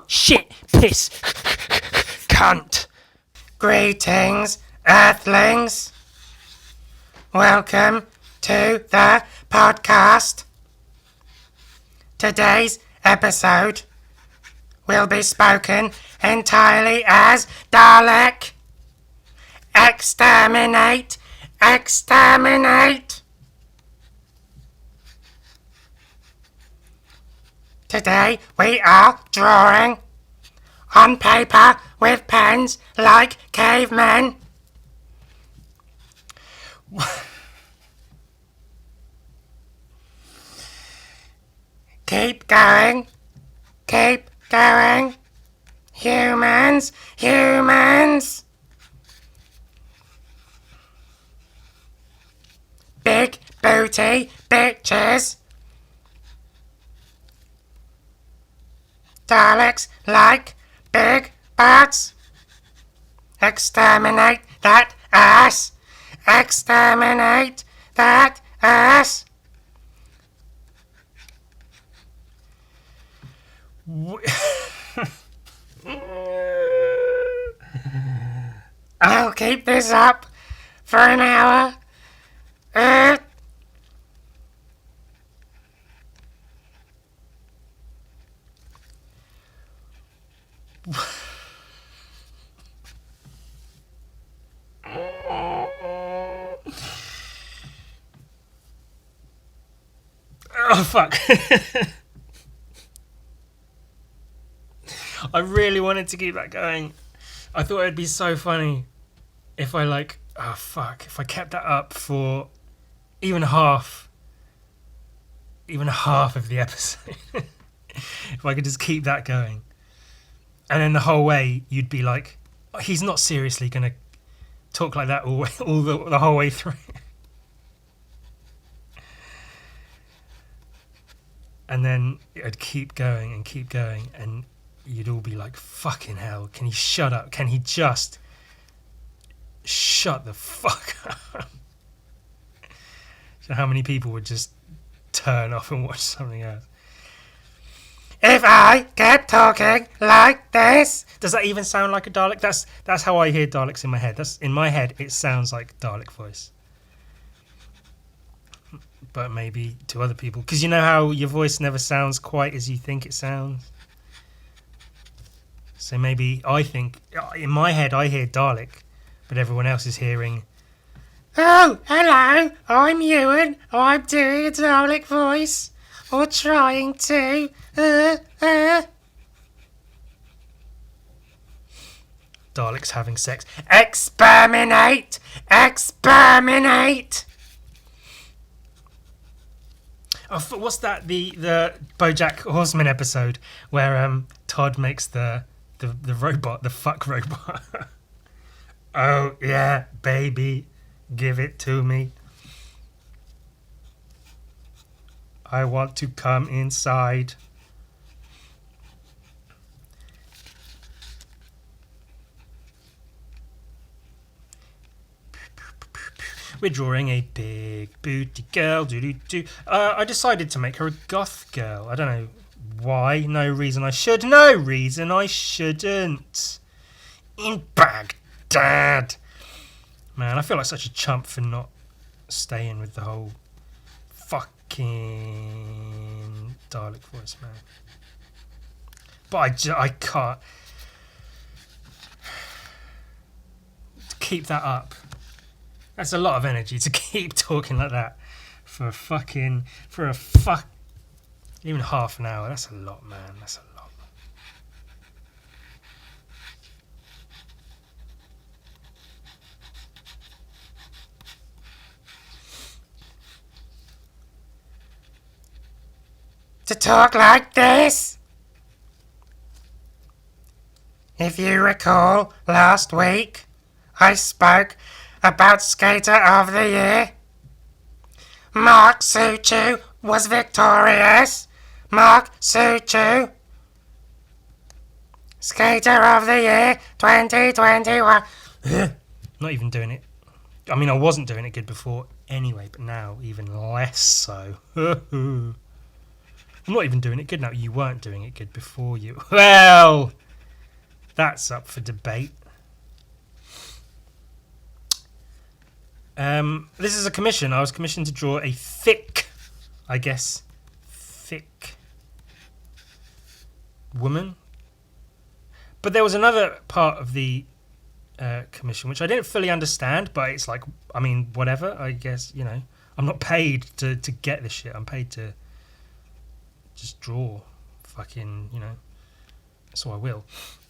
shit, piss, cunt. Greetings, Earthlings. Welcome to the podcast. Today's episode will be spoken entirely as Dalek. Exterminate! Exterminate! Today we are drawing on paper with pens like cavemen. Keep going. Keep going. Humans. Humans. Big booty bitches. Daleks like big butts. Exterminate that ass. Exterminate that ass. I'll keep this up for an hour. Oh, fuck. I really wanted to keep that going. I thought it'd be so funny if I if I kept that up for even half of the episode. If I could just keep that going. And then the whole way you'd be like, oh, he's not seriously going to talk like that the whole way through. And then it'd keep going, and you'd all be like, fucking hell, can he shut up? Can he just shut the fuck up? So how many people would just turn off and watch something else? If I kept talking like this... Does that even sound like a Dalek? That's how I hear Daleks in my head. In my head, it sounds like Dalek voice. But maybe to other people. Because you know how your voice never sounds quite as you think it sounds? So maybe I think... In my head, I hear Dalek. But everyone else is hearing... Oh, hello, I'm Ewan. I'm doing a Dalek voice. Or trying to. Daleks having sex. Exterminate! Exterminate! Oh, what's that? The BoJack Horseman episode where Todd makes the robot, the fuck robot. Oh yeah, baby, give it to me. I want to come inside. We're drawing a big booty girl. I decided to make her a goth girl. I don't know why. No reason I should. No reason I shouldn't. In Baghdad. Man, I feel like such a chump for not staying with the whole fucking Dalek voice, man. But I can't keep that up. That's a lot of energy to keep talking like that for even half an hour. That's a lot, man. That's a lot. To talk like this? If you recall, last week I spoke about Skater of the Year. Mark Suchu was victorious. Mark Suchu. Skater of the Year 2021. Not even doing it. I mean, I wasn't doing it good before anyway, but now even less so. I'm not even doing it good now. You weren't doing it good before you. Well, that's up for debate. This is a commission. I was commissioned to draw a thick woman. But there was another part of the commission which I didn't fully understand, but it's like, I mean, whatever, I guess, you know. I'm not paid to get this shit. I'm paid to just draw fucking, you know. So I will.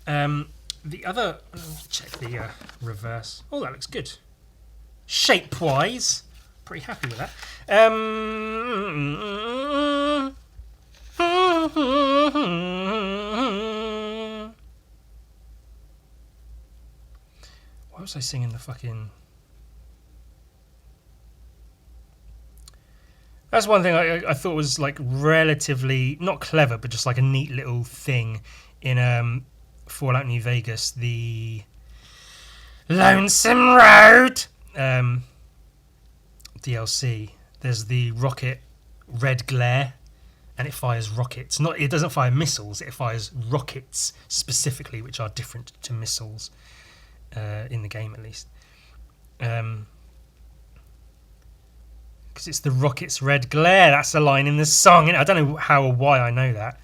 The other, let me check the reverse. Oh, that looks good. Shape-wise, pretty happy with that. Why was I singing the fucking... That's one thing I thought was like relatively, not clever, but just like a neat little thing in Fallout New Vegas, the Lonesome Road DLC. There's the rocket red glare, and it fires rockets. It doesn't fire missiles, it fires rockets specifically, which are different to missiles in the game, at least. Because it's the rocket's red glare. That's a line in the song. I don't know how or why I know that.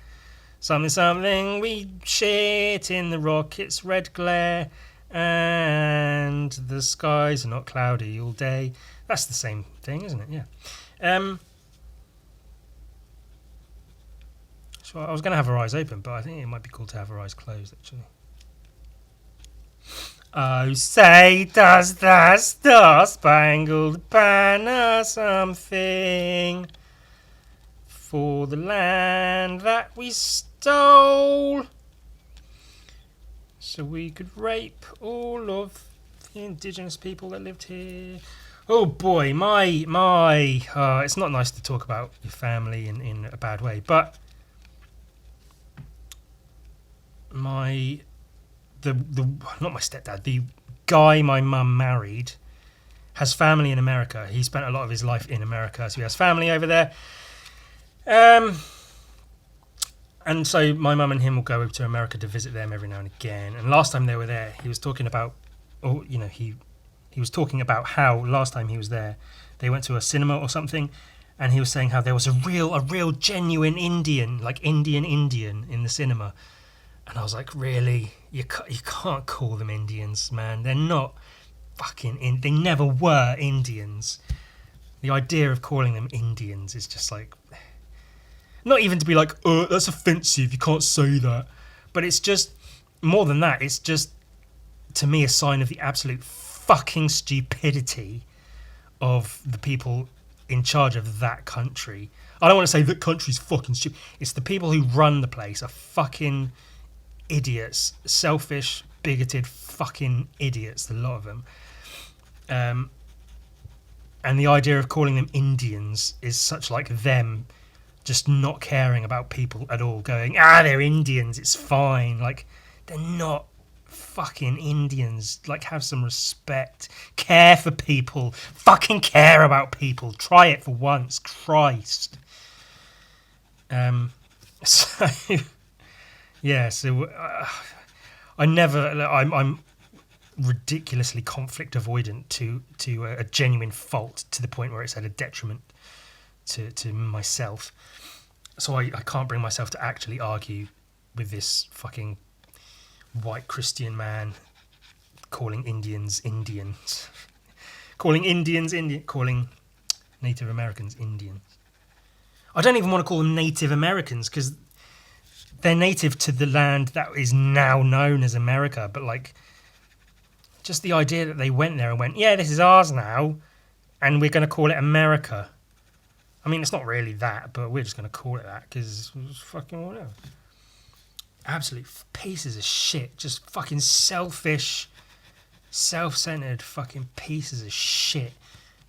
Something, we shit in the rocket's red glare, and the skies are not cloudy all day. That's the same thing, isn't it? Yeah. So I was going to have her eyes open, but I think it might be cool to have her eyes closed, actually. Oh, say, does the star-spangled banner something for the land that we stole, so we could rape all of the indigenous people that lived here? Oh boy, it's not nice to talk about your family in a bad way, but not my stepdad, the guy my mum married has family in America. He spent a lot of his life in America, so he has family over there. And so my mum and him will go over to America to visit them every now and again. And last time they were there, he was talking about, he was talking about how last time he was there, they went to a cinema or something, and he was saying how there was a real genuine Indian, like Indian in the cinema. And I was like, really? You can't call them Indians, man. They're not fucking... They never were Indians. The idea of calling them Indians is just like... Not even to be like, oh, that's offensive, you can't say that. But it's just... More than that, it's just, to me, a sign of the absolute fucking stupidity of the people in charge of that country. I don't want to say that country's fucking stupid. It's the people who run the place are fucking... idiots, selfish, bigoted fucking idiots, the lot of them. And the idea of calling them Indians is such like them just not caring about people at all, going, they're Indians, it's fine. Like, they're not fucking Indians. Like, have some respect, care for people, fucking care about people, try it for once, Christ. So yeah, so I'm ridiculously conflict avoidant to a genuine fault, to the point where it's at a detriment to myself. So I can't bring myself to actually argue with this fucking white Christian man calling Indians Indians. Calling Indians Indian, calling Native Americans Indians. I don't even want to call them Native Americans, because they're native to the land that is now known as America, but like, just the idea that they went there and went, yeah, this is ours now, and we're going to call it America. I mean, it's not really that, but we're just going to call it that because it's fucking whatever. Absolute pieces of shit, just fucking selfish, self-centered fucking pieces of shit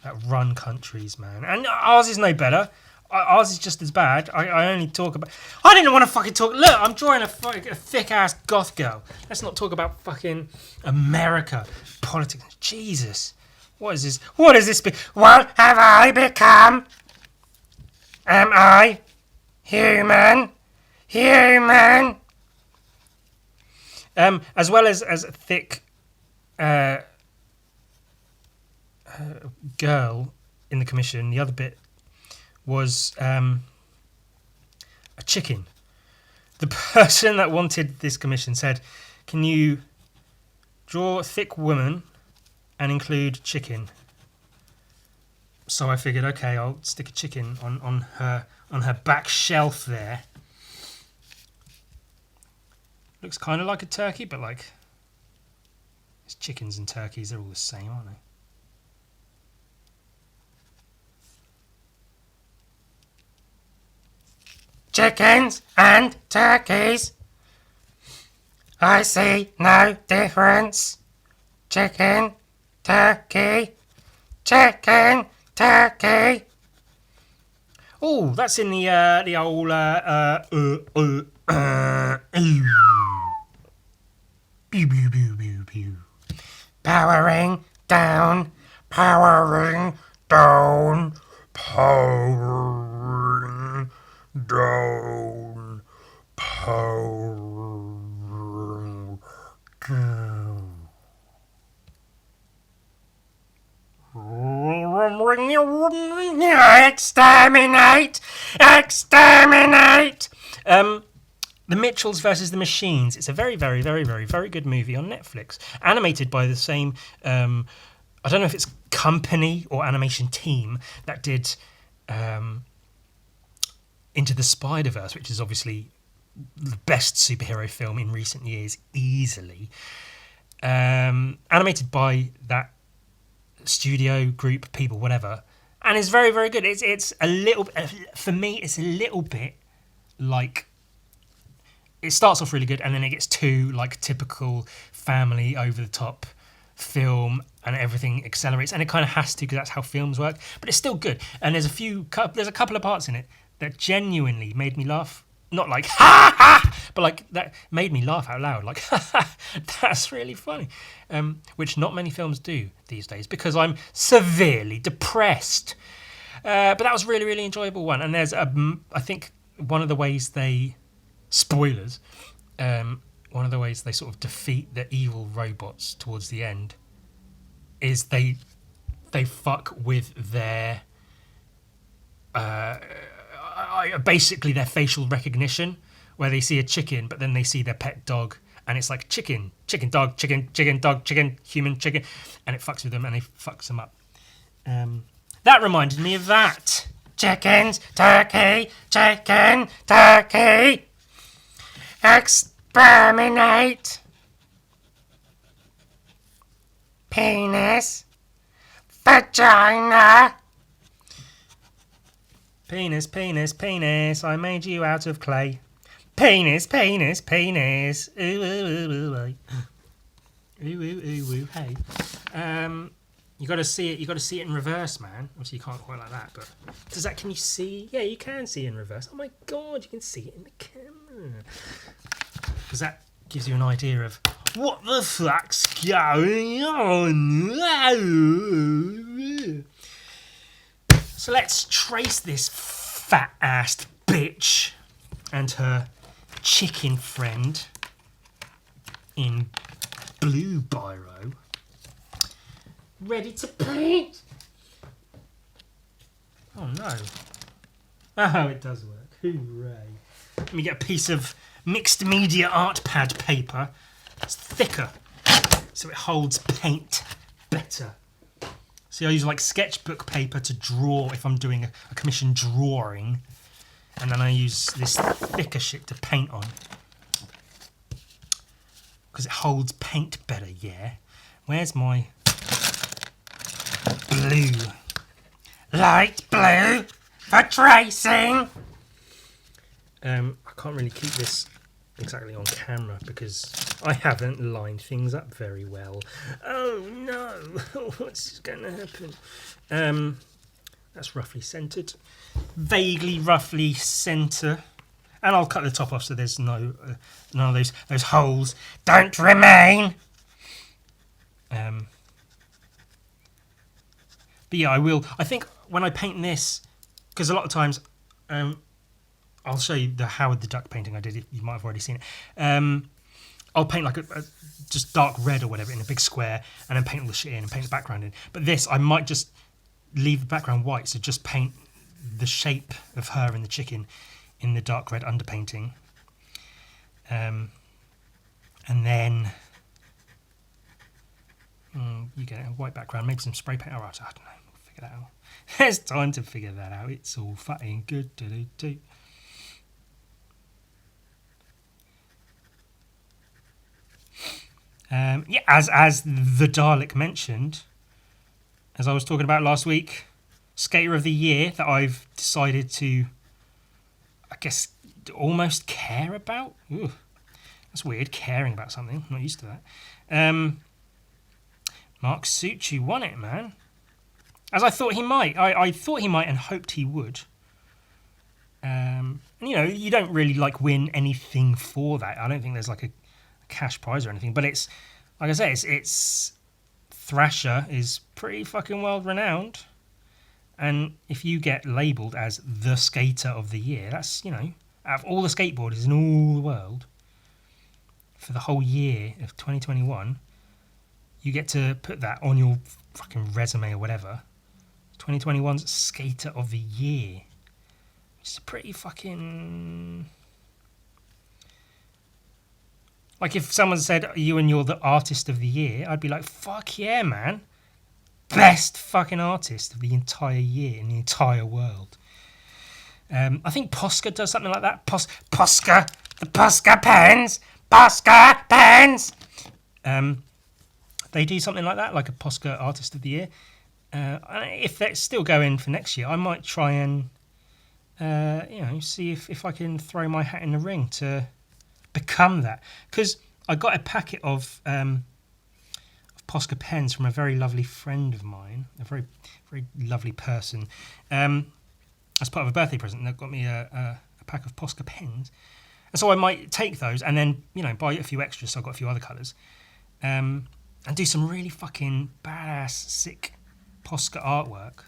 that run countries, man. And ours is no better. Ours is just as bad. I only talk about... I didn't want to fucking talk... Look, I'm drawing a thick-ass goth girl. Let's not talk about fucking America. Politics. Jesus. What is this? What is this? What have I become? Am I human, human. As well as a thick girl in the commission, the other bit was a chicken. The person that wanted this commission said, "Can you draw a thick woman and include chicken?" So I figured, okay, I'll stick a chicken on her back shelf there. Looks kind of like a turkey, but like, it's chickens and turkeys, they're all the same, aren't they? Chickens and turkeys. I see no difference. Chicken, turkey, chicken, turkey. Oh, that's in the old pew pew pew pew pew. Powering down, powering down, powering down, powering down. Exterminate! Exterminate! The Mitchells versus the Machines. It's a very, very, very, very, very good movie on Netflix. Animated by the same, I don't know if it's company or animation team that did Into the Spider-Verse, which is obviously the best superhero film in recent years, easily. Animated by that studio group, people, whatever. And it's very, very good. It's a little, for me, it's a little bit like, it starts off really good and then it gets too like typical family over the top film and everything accelerates, and it kind of has to because that's how films work, but it's still good. And there's a couple of parts in it that genuinely made me laugh, not like ha ha, but like that made me laugh out loud, like ha ha, that's really funny, which not many films do these days because I'm severely depressed. But that was really, really enjoyable one. And there's I think one of the ways they, spoilers, one of the ways they sort of defeat the evil robots towards the end is they fuck with their basically their facial recognition, where they see a chicken but then they see their pet dog and it's like chicken, chicken, dog, chicken, chicken, dog, chicken, human, chicken, and it fucks with them and it fucks them up. That reminded me of that. Chickens, turkey, chicken, turkey. Exterminate. Penis. Vagina. Penis, penis, penis. I made you out of clay. Penis, penis, penis. Ooh, ooh, ooh, ooh, ooh. Ooh, ooh, ooh, ooh, hey. You got to see it. You got to see it in reverse, man. Obviously, you can't quite like that, but can you see? Yeah, you can see in reverse. Oh my god, you can see it in the camera. Because that gives you an idea of what the fuck's going on. So let's trace this fat-assed bitch and her chicken friend in blue biro. Ready to paint? Oh no. Oh, it does work. Hooray. Let me get a piece of mixed media art pad paper. It's thicker, so it holds paint better. See, I use like sketchbook paper to draw if I'm doing a commission drawing, and then I use this thicker shit to paint on because it holds paint better. Yeah. Where's my blue? Light blue for tracing. I can't really keep this exactly on camera because I haven't lined things up very well. Oh no, what's going to happen? That's roughly centered, vaguely roughly center, and I'll cut the top off so there's none of those holes don't remain. But yeah, I will. I think when I paint this, because a lot of times I'll show you the Howard the Duck painting I did. You might have already seen it. I'll paint like a just dark red or whatever in a big square, and then paint all the shit in and paint the background in. But this, I might just leave the background white, so just paint the shape of her and the chicken in the dark red underpainting. And then you get a white background, maybe some spray paint. Alright, I don't know, we'll figure that out. There's time to figure that out. It's all fucking good to do. Yeah, as the Dalek mentioned, as I was talking about last week, Skater of the Year that I've decided to, I guess, almost care about. Ooh, that's weird, caring about something. I'm not used to that. Mark Succi won it, man. As I thought he might. I thought he might and hoped he would. You know, you don't really like win anything for that. I don't think there's like a cash prize or anything, but it's like I say, it's Thrasher is pretty fucking well renowned, and if you get labelled as the Skater of the Year, that's, you know, out of all the skateboarders in all the world for the whole year of 2021, you get to put that on your fucking resume or whatever. 2021's Skater of the Year, which is pretty fucking... Like, if someone said, you're the Artist of the Year, I'd be like, fuck yeah, man. Best fucking artist of the entire year in the entire world. I think Posca does something like that. Posca! The Posca pens! Posca pens! They do something like that, like a Posca Artist of the Year. If that's still going for next year, I might try and, see if I can throw my hat in the ring to become that, because I got a packet of Posca pens from a very lovely friend of mine, a very very lovely person, as part of a birthday present. They got me a pack of Posca pens, and so I might take those and then, you know, buy a few extras. So I've got a few other colours, and do some really fucking badass, sick Posca artwork.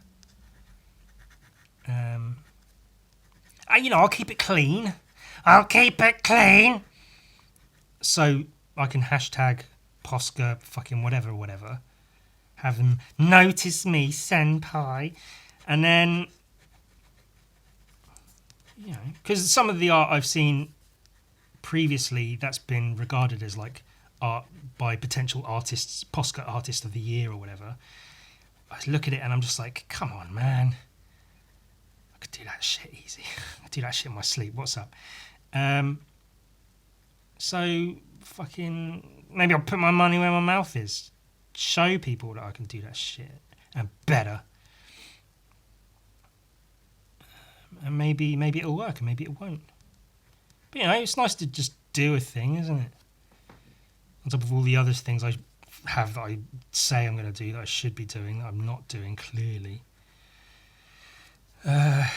I'll keep it clean. So I can hashtag Posca fucking whatever. Have them notice me, senpai. And then, you know, because some of the art I've seen previously that's been regarded as like art by potential artists, Posca Artist of the Year or whatever, I look at it and I'm just like, come on, man. I could do that shit easy. I could do that shit in my sleep. What's up? So fucking maybe I'll put my money where my mouth is. Show people that I can do that shit and better. And maybe it'll work and maybe it won't. But, you know, it's nice to just do a thing, isn't it? On top of all the other things I have that I say I'm going to do, that I should be doing, that I'm not doing, clearly. But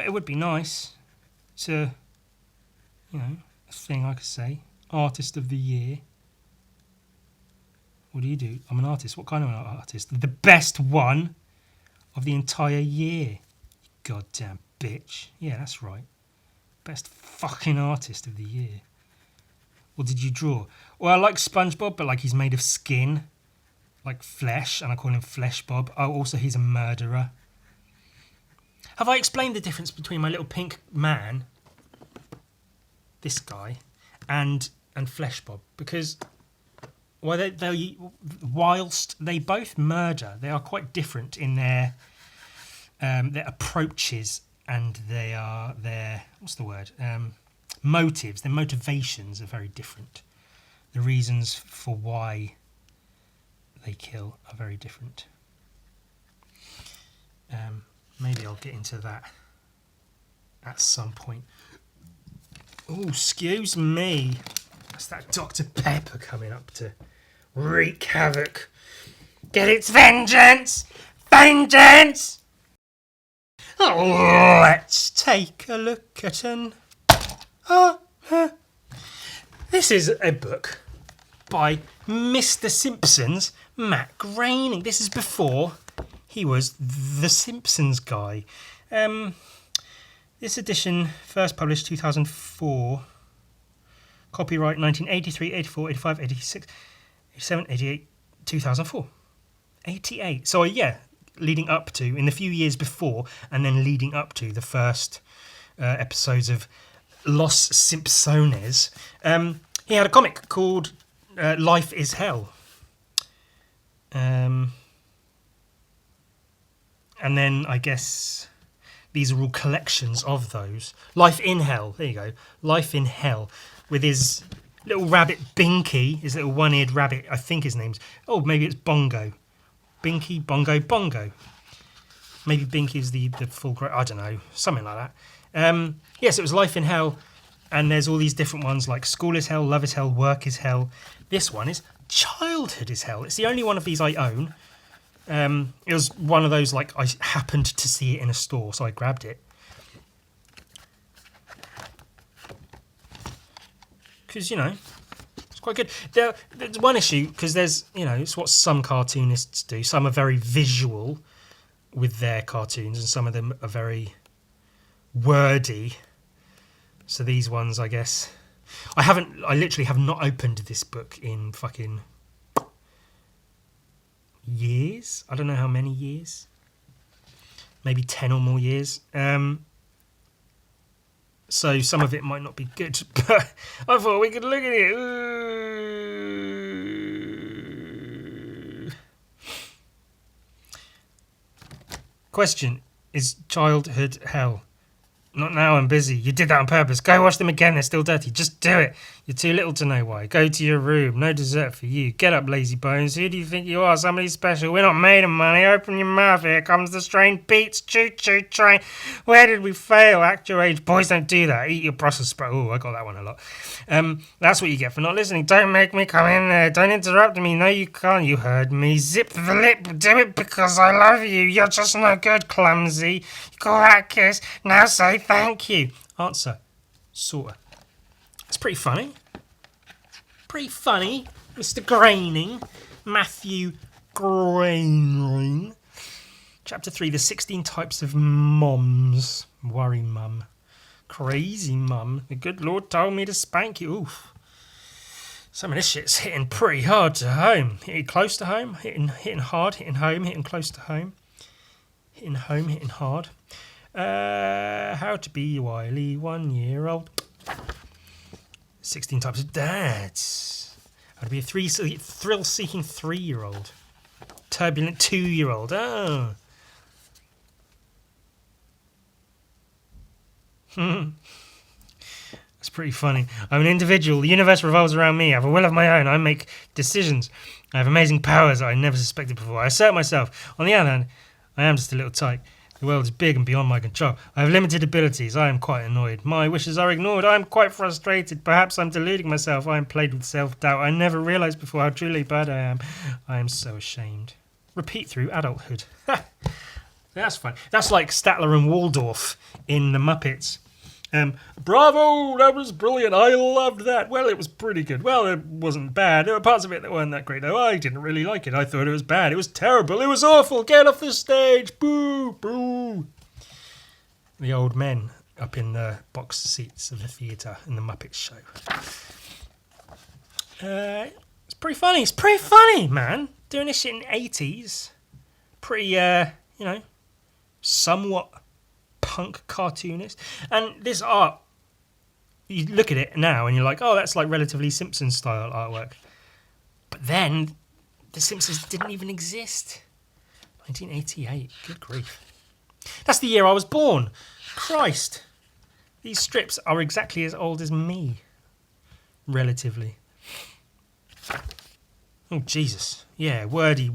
it would be nice to, you know, a thing I could say. Artist of the Year. What do you do? I'm an artist. What kind of an artist? The best one of the entire year. You goddamn bitch. Yeah, that's right. Best fucking artist of the year. What did you draw? Well, I like SpongeBob, but like he's made of skin, like flesh, and I call him Flesh Bob. Oh, also he's a murderer. Have I explained the difference between my little pink man, this guy, and Flesh Bob? Because whilst they both murder, they are quite different in their approaches and their what's the word? Motives. Their motivations are very different. The reasons for why they kill are very different. Maybe I'll get into that at some point. Oh, excuse me. That's that Dr. Pepper coming up to wreak havoc. Get its vengeance! Vengeance! Oh, let's take a look at This is a book by Mr. Simpson's Matt Groening. This is before he was the Simpsons guy. This edition first published 2004. Copyright 1983, 84, 85, 86, 87, 88, 2004. 88. So yeah, leading up to, in the few years before, and then leading up to the first episodes of Los Simpsones. He had a comic called Life is Hell. And then I guess these are all collections of those. Life in Hell, there you go. Life in Hell, with his little rabbit Binky, his little one-eared rabbit, I think his name's... Oh, maybe it's Bongo. Binky, Bongo, Bongo. Maybe Binky's the full... I don't know, something like that. Yes, it was Life in Hell, and there's all these different ones like School is Hell, Love is Hell, Work is Hell. This one is Childhood is Hell. It's the only one of these I own. It was one of those, like, I happened to see it in a store, so I grabbed it. Because, you know, it's quite good. There's one issue, because there's, you know, it's what some cartoonists do. Some are very visual with their cartoons, and some of them are very wordy. So these ones, I guess... I literally have not opened this book in fucking... years? I don't know how many years. Maybe 10 or more years. So some of it might not be good, but I thought we could look at it. Ooh. Question, is childhood hell? Not now, I'm busy. You did that on purpose. Go wash them again, they're still dirty. Just do it. You're too little to know why. Go to your room. No dessert for you. Get up, lazy bones. Who do you think you are? Somebody special. We're not made of money. Open your mouth. Here comes the strain. Beats. Choo-choo train. Where did we fail? Act your age. Boys don't do that. Eat your Brussels sprout. Oh, I got that one a lot. That's what you get for not listening. Don't make me come in there. Don't interrupt me. No, you can't. You heard me. Zip the lip. Do it because I love you. You're just no good, clumsy. You call that a kiss? Now say thank you. Answer. Sorta. It's pretty funny. Pretty funny. Mr. Groening. Matthew Groening. Chapter 3. The 16 types of moms. Worry mum. Crazy mum. The good Lord told me to spank you. Oof. Some of this shit's hitting pretty hard to home. Hitting close to home. Hitting hard. Hitting home. Hitting close to home. Hitting home. Hitting hard. How to be wily 1-year-old. 16 types of dads. How to be a thrill-seeking 3-year-old. Turbulent 2-year-old. Oh. That's pretty funny. I'm an individual. The universe revolves around me. I have a will of my own. I make decisions. I have amazing powers that I never suspected before. I assert myself. On the other hand, I am just a little tyke. The world is big and beyond my control. I have limited abilities. I am quite annoyed. My wishes are ignored. I am quite frustrated. Perhaps I'm deluding myself. I am plagued with self-doubt. I never realised before how truly bad I am. I am so ashamed. Repeat through adulthood. That's fun. That's like Statler and Waldorf in The Muppets. Bravo! That was brilliant. I loved that. Well, it was pretty good. Well, it wasn't bad. There were parts of it that weren't that great, though. I didn't really like it. I thought it was bad. It was terrible. It was awful. Get off the stage. Boo! Boo! The old men up in the box seats of the theatre in the Muppets show. It's pretty funny. It's pretty funny, man. Doing this shit in the 80s. Pretty, somewhat punk cartoonist. And this art, you look at it now and you're like, oh, that's like relatively Simpsons style artwork. But then the Simpsons didn't even exist. 1988. Good grief. That's the year I was born. Christ. These strips are exactly as old as me. Relatively. Oh, Jesus. Yeah, wordy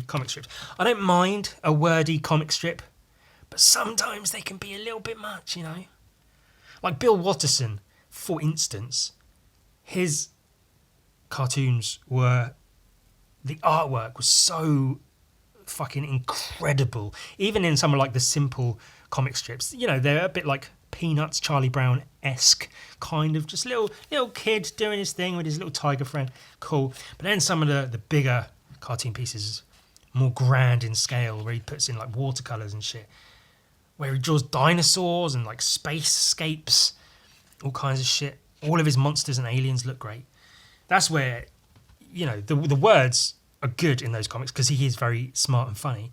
comic strips. I don't mind a wordy comic strip, but sometimes they can be a little bit much, you know. Like Bill Watterson, for instance, his cartoons were... the artwork was so fucking incredible. Even in some of like the simple comic strips, you know, they're a bit like Peanuts, Charlie Brown-esque, kind of just little kid doing his thing with his little tiger friend. Cool. But then some of the bigger cartoon pieces, more grand in scale, where he puts in like watercolours and shit. where he draws dinosaurs and like space escapes, all kinds of shit. All of his monsters and aliens look great. That's where, you know, the words are good in those comics because he is very smart and funny.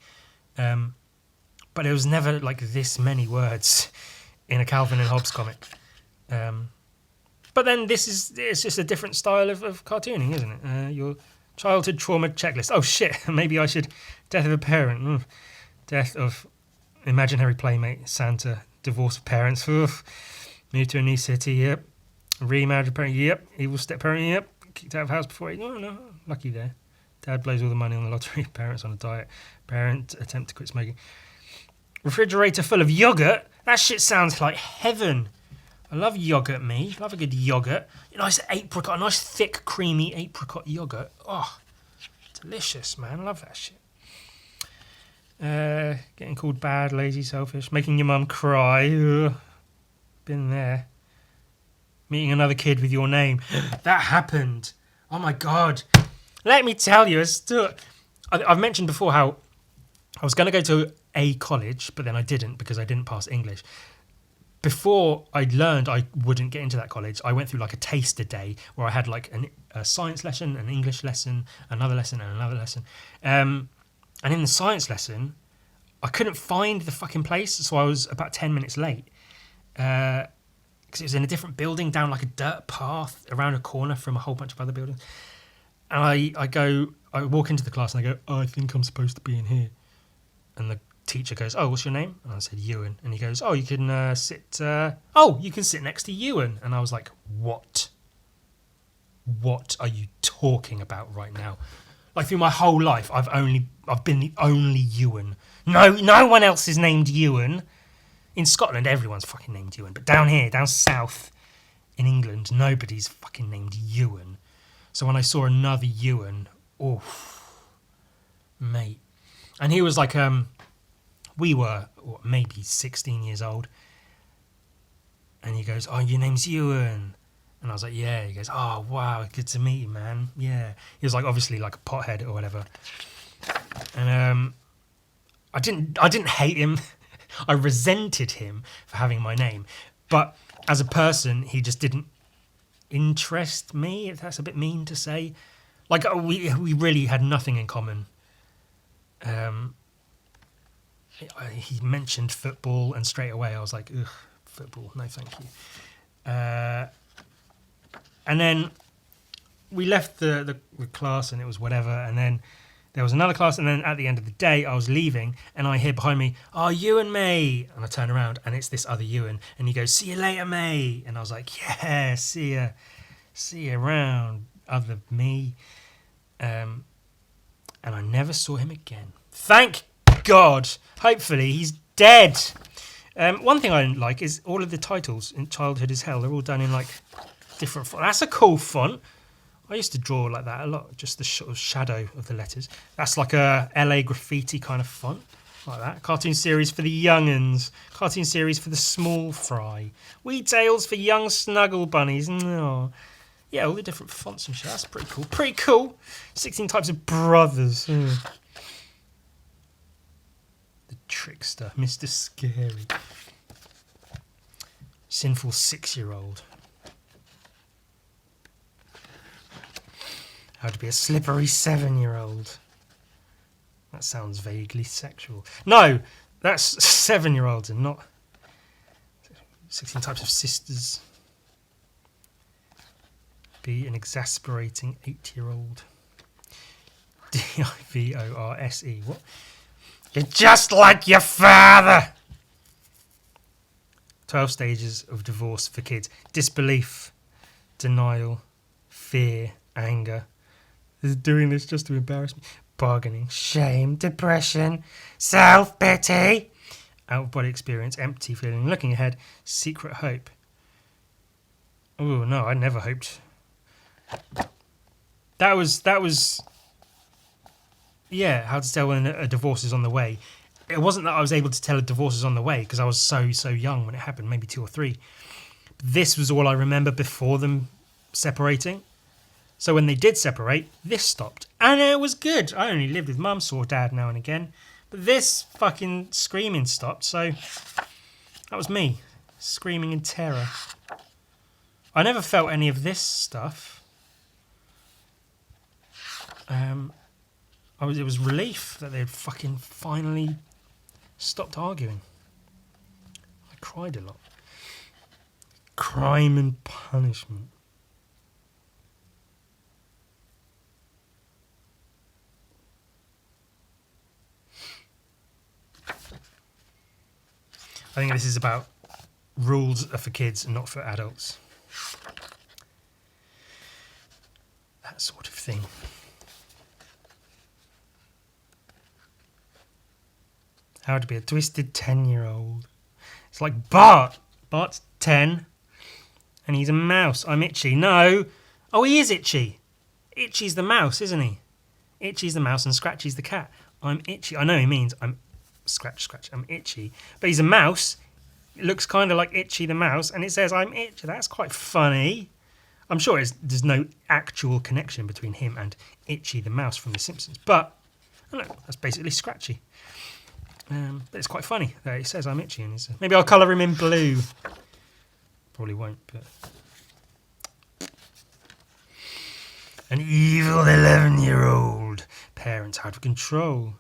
But there was never like this many words in a Calvin and Hobbes comic. But then it's just a different style of cartooning, isn't it? Your childhood trauma checklist. Oh shit, maybe I should. Death of a parent. Death of imaginary playmate. Santa. Divorce of parents. Oof. Moved to a new city. Yep. Remarried parent. Yep. Evil step parent. Yep. Kicked out of house before. No. Lucky there. Dad blows all the money on the lottery. Parents on a diet. Parent attempt to quit smoking. Refrigerator full of yogurt. That shit sounds like heaven. I love yogurt, me. Love a good yogurt. A nice apricot, a nice thick, creamy apricot yogurt. Oh, delicious, man. I love that shit. Getting called bad, lazy, selfish. Making your mum cry. Ugh. Been there. Meeting another kid with your name. That happened. Oh, my God. Let me tell you a story. I've mentioned before how I was going to go to a college, but then I didn't because I didn't pass English. Before I learned I wouldn't get into that college, I went through like a taster day where I had like a science lesson, an English lesson, another lesson, and another lesson. And in the science lesson, I couldn't find the fucking place, so I was about 10 minutes late. Because it was in a different building, down like a dirt path, around a corner from a whole bunch of other buildings. And I walk into the class and I go, I think I'm supposed to be in here. And the teacher goes, oh, what's your name? And I said, Ewan. And he goes, oh, you can you can sit next to Ewan. And I was like, what? What are you talking about right now? Like through my whole life, I've been the only Ewan. No one else is named Ewan. In Scotland, everyone's fucking named Ewan. But down here, down south in England, nobody's fucking named Ewan. So when I saw another Ewan, oh, mate. And he was like, we were maybe 16 years old. And he goes, oh, your name's Ewan. And I was like, yeah. He goes, oh, wow, good to meet you, man. Yeah. He was like, obviously like a pothead or whatever. And I didn't hate him. I resented him for having my name. But as a person, he just didn't interest me, if that's a bit mean to say. Like, we really had nothing in common. He mentioned football, and straight away I was like, ugh, football, no thank you. And then we left the class, and it was whatever, and then there was another class, and then at the end of the day I was leaving, and I hear behind me, oh, Ewan, mate. And I turn around, and it's this other Ewan, and he goes, see you later, mate. And I was like, yeah, see you around, other me. And I never saw him again. Thank God. Hopefully he's dead. One thing I don't like is all of the titles in Childhood is Hell. They're all done in like different font. That's a cool font. I used to draw like that a lot, just the sort of shadow of the letters. That's like a LA graffiti kind of font, like that. Cartoon series for the young'uns. Cartoon series for the small fry. Wee tales for young snuggle bunnies. No. Yeah, all the different fonts and shit. That's pretty cool. Pretty cool. 16 types of brothers. The trickster, Mr. Scary. Sinful 6-year-old. How to be a slippery 7-year-old. That sounds vaguely sexual. No, that's 7-year-olds and not 16 types of sisters. Be an exasperating 8-year-old. Divorse. What? You're just like your father. 12 stages of divorce for kids. Disbelief, denial, fear, anger. Is doing this just to embarrass me. Bargaining, shame, depression, self-pity, out-of-body experience, empty feeling, looking ahead, secret hope. Oh no, I never hoped. That was. Yeah, how to tell when a divorce is on the way. It wasn't that I was able to tell a divorce is on the way because I was so young when it happened, maybe 2 or 3. This was all I remember before them separating. So when they did separate, this stopped. And it was good. I only lived with mum, saw dad now and again. But this fucking screaming stopped, so that was me screaming in terror. I never felt any of this stuff. It was relief that they'd fucking finally stopped arguing. I cried a lot. Crime and punishment. I think this is about rules are for kids and not for adults. That sort of thing. How to be a twisted 10-year-old. It's like Bart. Bart's 10 and he's a mouse. I'm Itchy. No. Oh, he is Itchy. Itchy's the mouse, isn't he? Itchy's the mouse and Scratchy's the cat. I'm Itchy. I know he means I'm scratch. I'm Itchy. But he's a mouse. It looks kind of like Itchy the mouse and it says I'm Itchy. That's quite funny. I'm sure there's no actual connection between him and Itchy the mouse from The Simpsons. But, I don't know, that's basically Scratchy. But it's quite funny that he says I'm Itchy. And maybe I'll colour him in blue. Probably won't, but... An evil 11-year-old. Parents out of control.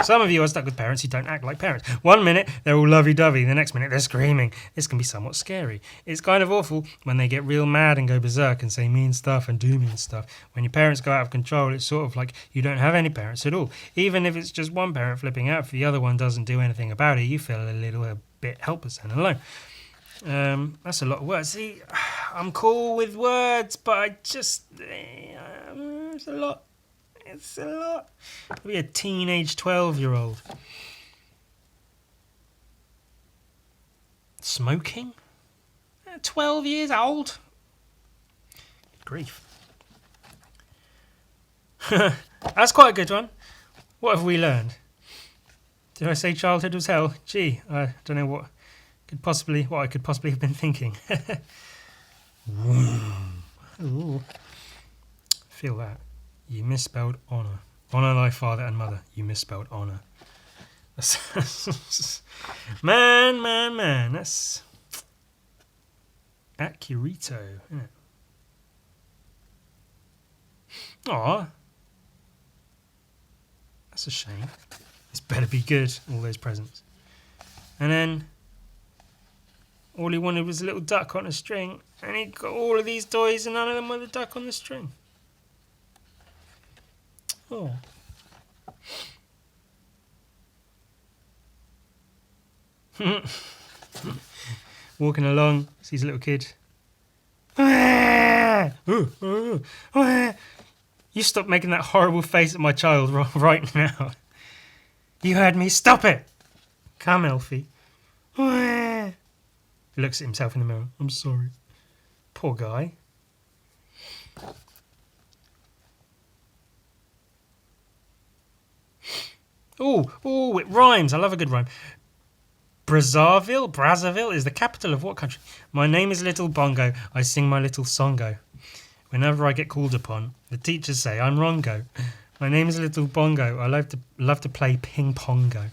Some of you are stuck with parents who don't act like parents. One minute, they're all lovey-dovey. The next minute, they're screaming. This can be somewhat scary. It's kind of awful when they get real mad and go berserk and say mean stuff and do mean stuff. When your parents go out of control, it's sort of like you don't have any parents at all. Even if it's just one parent flipping out, if the other one doesn't do anything about it, you feel a bit helpless and alone. That's a lot of words. See, I'm cool with words, but I just... it's a lot. It's a lot. I'll be a teenage 12-year-old. Smoking? 12 years old? Good grief. That's quite a good one. What have we learned? Did I say childhood was hell? Gee, I don't know what I could possibly have been thinking. Ooh. Feel that. You misspelled honour. Honour thy father and mother. You misspelled honour. Man. That's accurito, isn't it? Aw. That's a shame. This better be good, all those presents. And then all he wanted was a little duck on a string. And he got all of these toys and none of them were the duck on the string. Oh. Walking along, sees a little kid. You stop making that horrible face at my child right now. You heard me. Stop it. Come, Elfie. He looks at himself in the mirror. I'm sorry. Poor guy. Oh, it rhymes. I love a good rhyme. Brazzaville is the capital of what country? My name is Little Bongo. I sing my little songo. Whenever I get called upon, the teachers say I'm wrongo. My name is Little Bongo. I love to play ping pongo.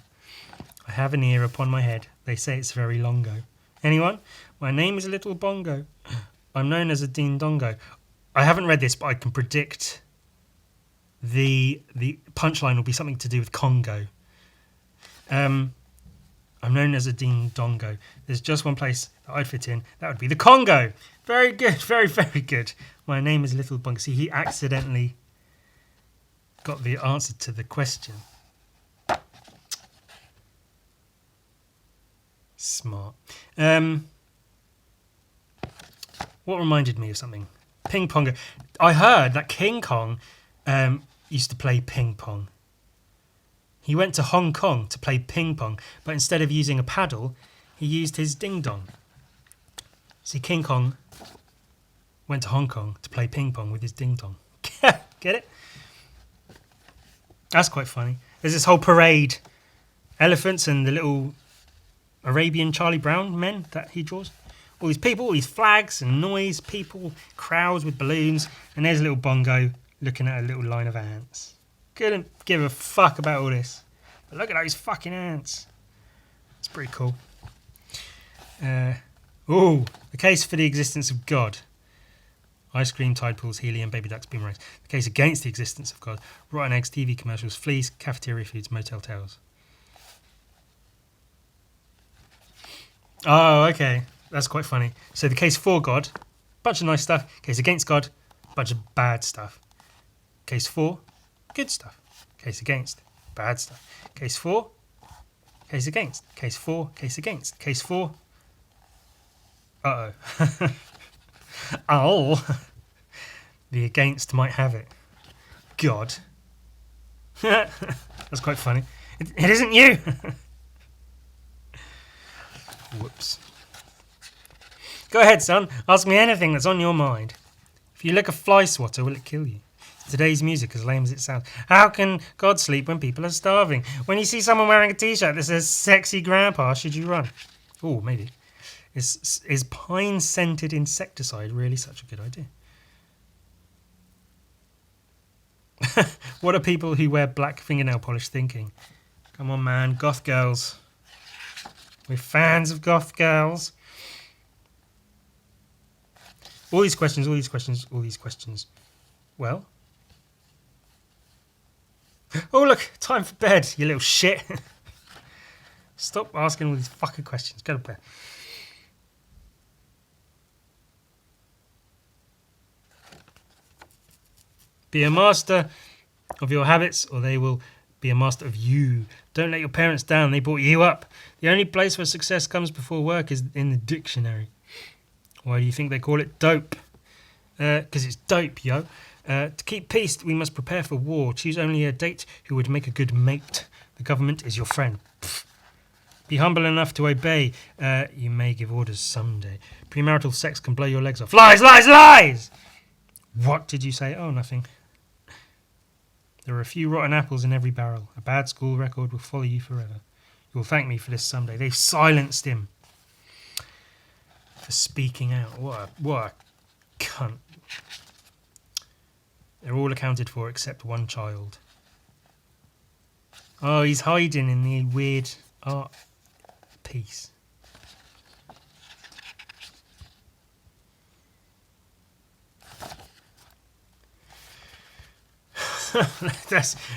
I have an ear upon my head. They say it's very longo. Anyone? My name is Little Bongo. I'm known as a Ding Dongo. I haven't read this, but I can predict the punchline will be something to do with Congo. I'm known as a Ding Dongo. There's just one place that I'd fit in. That would be the Congo. Very good. Very, very good. My name is Little Bongo. See, he accidentally got the answer to the question. Smart. What reminded me of something? Ping pong. I heard that King Kong used to play ping pong. He went to Hong Kong to play ping pong, but instead of using a paddle, he used his ding dong. See, King Kong went to Hong Kong to play ping pong with his ding dong. Get it? That's quite funny. There's this whole parade. Elephants and the little Arabian Charlie Brown men that he draws. All these people, all these flags and noise, people, crowds with balloons. And there's a little bongo looking at a little line of ants. Couldn't give a fuck about all this. But look at those fucking ants. It's pretty cool. The case for the existence of God. Ice cream, tide pools, helium, baby ducks, boomerangs. The case against the existence of God. Rotten eggs, TV commercials, fleas, cafeteria foods, motel tales. Oh, okay. That's quite funny. So the case for God, bunch of nice stuff. Case against God, bunch of bad stuff. Case for, good stuff. Case against, bad stuff. Case for, case against. Case for, case against. Case for. Uh-oh. Oh. The against might have it. God. That's quite funny. It isn't you. Whoops. Go ahead, son. Ask me anything that's on your mind. If you lick a fly swatter, will it kill you? Today's music, as lame as it sounds. How can God sleep when people are starving? When you see someone wearing a t-shirt that says sexy grandpa, should you run? Oh, maybe. Is pine-scented insecticide really such a good idea? What are people who wear black fingernail polish thinking? Come on, man. Goth girls. We're fans of goth girls. All these questions. Well? Oh, look. Time for bed, you little shit. Stop asking all these fucking questions. Go to bed. Be a master of your habits, or they will be a master of you. Don't let your parents down. They brought you up. The only place where success comes before work is in the dictionary. Why do you think they call it dope? Because it's dope, yo. To keep peace, we must prepare for war. Choose only a date who would make a good mate. The government is your friend. Pfft. Be humble enough to obey. You may give orders someday. Premarital sex can blow your legs off. Lies, lies, lies! What did you say? Oh, nothing. There are a few rotten apples in every barrel. A bad school record will follow you forever. You will thank me for this someday. They've silenced him for speaking out. What a cunt. They're all accounted for except one child. Oh, he's hiding in the weird art piece.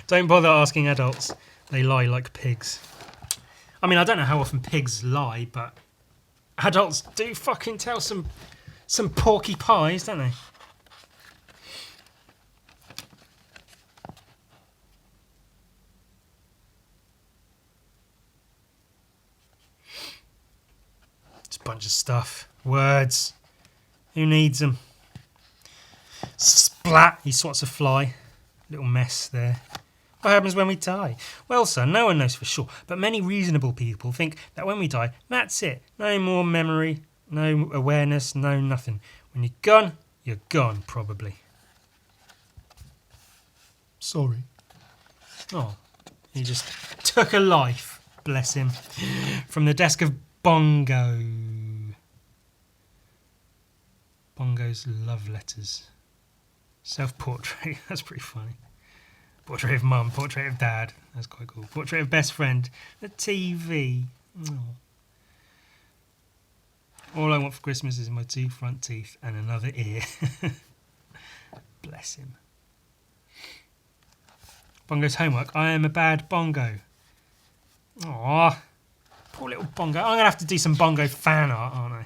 Don't bother asking adults. They lie like pigs. I mean, I don't know how often pigs lie, but adults do fucking tell some porky pies, don't they? Just a bunch of stuff. Words. Who needs them? Splat. He swats a fly. Little mess there. What happens when we die? Well, son, no one knows for sure, but many reasonable people think that when we die, that's it. No more memory, no awareness, no nothing. When you're gone, probably. Sorry. Oh, he just took a life, bless him, from the desk of Bongo. Bongo's love letters. Self-portrait, that's pretty funny. Portrait of mum, portrait of dad, that's quite cool. Portrait of best friend, the TV. Oh. All I want for Christmas is my 2 front teeth and another ear. Bless him. Bongo's homework, I am a bad bongo. Aww, poor little bongo. I'm going to have to do some bongo fan art, aren't I?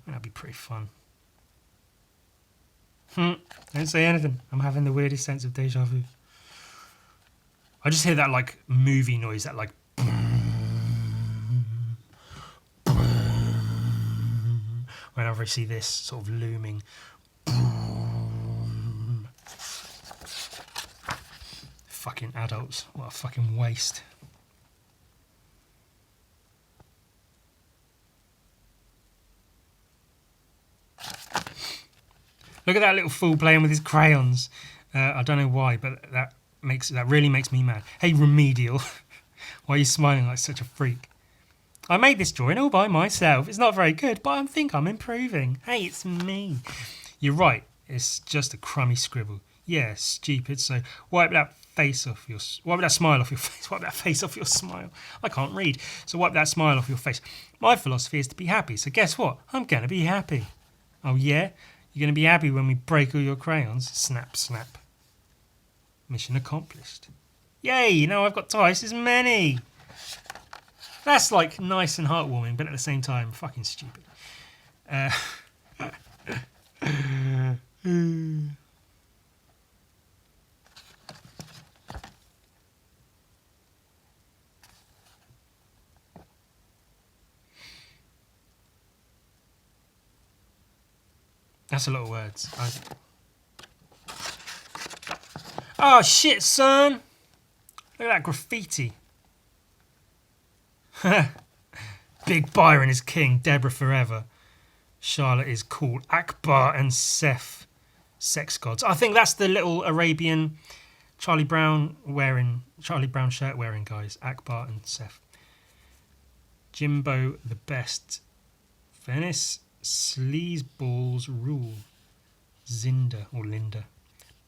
That'd be pretty fun. Don't say anything. I'm having the weirdest sense of deja vu. I just hear that like movie noise, that like whenever I see this sort of looming. Fucking adults. What a fucking waste. Look at that little fool playing with his crayons. I don't know why, but that really makes me mad. Hey, Remedial, why are you smiling like such a freak? I made this drawing all by myself. It's not very good, but I think I'm improving. Hey, it's me. You're right. It's just a crummy scribble. Yeah, stupid. So wipe that face off your... Wipe that smile off your face. Wipe that face off your smile. I can't read. So wipe that smile off your face. My philosophy is to be happy. So guess what? I'm going to be happy. Oh, yeah? You're going to be happy when we break all your crayons? Snap, snap. Mission accomplished. Yay, now I've got twice as many. That's like nice and heartwarming, but at the same time, fucking stupid. That's a lot of words. Oh shit, son! Look at that graffiti. Big Byron is king, Deborah forever. Charlotte is cool. Akbar and Seth, sex gods. I think that's the little Arabian Charlie Brown shirt wearing guys. Akbar and Seth. Jimbo the best. Venice sleazeballs rule. Zinda or Linda.